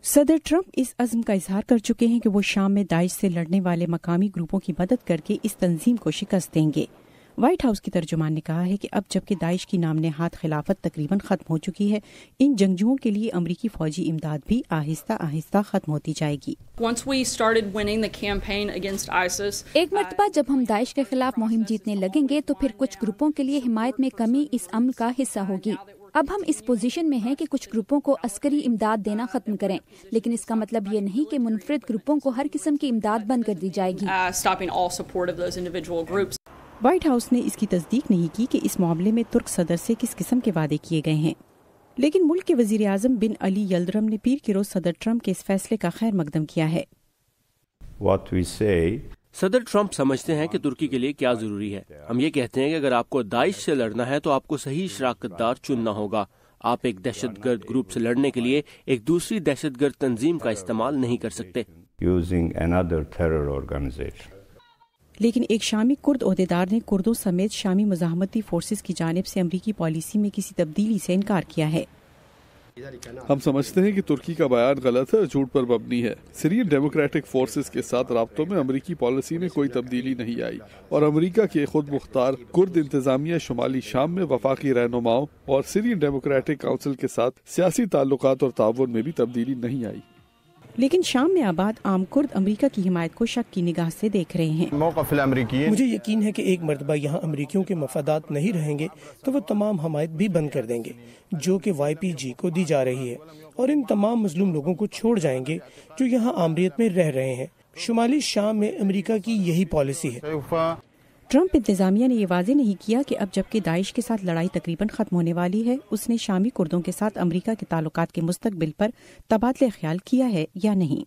صدر ٹرمپ اس عزم کا اظہار کر چکے ہیں کہ وہ شام میں داعش سے لڑنے والے مقامی گروپوں کی مدد کر کے اس تنظیم کو شکست دیں گے۔ وائٹ ہاؤس کی ترجمان نے کہا ہے کہ اب جبکہ داعش کی نام نہاد خلافت تقریباً ختم ہو چکی ہے، ان جنگجوؤں کے لیے امریکی فوجی امداد بھی آہستہ آہستہ ختم ہوتی جائے گی۔ ایک مرتبہ جب ہم داعش کے خلاف مہم جیتنے لگیں گے تو پھر کچھ گروپوں کے لیے حمایت میں کمی اس عمل کا حصہ ہوگی۔ اب ہم اس پوزیشن میں ہیں کہ کچھ گروپوں کو عسکری امداد دینا ختم کریں، لیکن اس کا مطلب یہ نہیں کہ منفرد گروپوں کو ہر قسم کی امداد بند کر دی جائے گی۔ وائٹ ہاؤس نے اس کی تصدیق نہیں کی کہ اس معاملے میں ترک صدر سے کس قسم کے وعدے کیے گئے ہیں، لیکن ملک کے وزیر اعظم بن علی یلدرم نے پیر کے روز صدر ٹرمپ کے اس فیصلے کا خیر مقدم کیا ہے۔ صدر ٹرمپ سمجھتے ہیں کہ ترکی کے لیے کیا ضروری ہے۔ ہم یہ کہتے ہیں کہ اگر آپ کو داعش سے لڑنا ہے تو آپ کو صحیح شراکت دار چننا ہوگا۔ آپ ایک دہشت گرد گروپ سے لڑنے کے لیے ایک دوسری دہشت گرد تنظیم کا استعمال نہیں کر سکتے۔ لیکن ایک شامی کرد عہدیدار نے کردوں سمیت شامی مزاحمتی فورسز کی جانب سے امریکی پالیسی میں کسی تبدیلی سے انکار کیا ہے۔ ہم سمجھتے ہیں کہ ترکی کا بیان غلط ہے، جھوٹ پر مبنی ہے۔ سیرین ڈیموکریٹک فورسز کے ساتھ رابطوں میں امریکی پالیسی میں کوئی تبدیلی نہیں آئی، اور امریکہ کے خود مختار کرد انتظامیہ شمالی شام میں وفاقی رہنماؤں اور سیرین ڈیموکریٹک کونسل کے ساتھ سیاسی تعلقات اور تعاون میں بھی تبدیلی نہیں آئی۔ لیکن شام میں آباد عام کرد امریکہ کی حمایت کو شک کی نگاہ سے دیکھ رہے ہیں۔ مجھے یقین ہے کہ ایک مرتبہ یہاں امریکیوں کے مفادات نہیں رہیں گے تو وہ تمام حمایت بھی بند کر دیں گے جو کہ YPG کو دی جا رہی ہے، اور ان تمام مظلوم لوگوں کو چھوڑ جائیں گے جو یہاں آمریت میں رہ رہے ہیں۔ شمالی شام میں امریکہ کی یہی پالیسی ہے۔ ٹرمپ انتظامیہ نے یہ واضح نہیں کیا کہ اب جبکہ داعش کے ساتھ لڑائی تقریباً ختم ہونے والی ہے، اس نے شامی کردوں کے ساتھ امریکہ کے تعلقات کے مستقبل پر تبادلہ خیال کیا ہے یا نہیں۔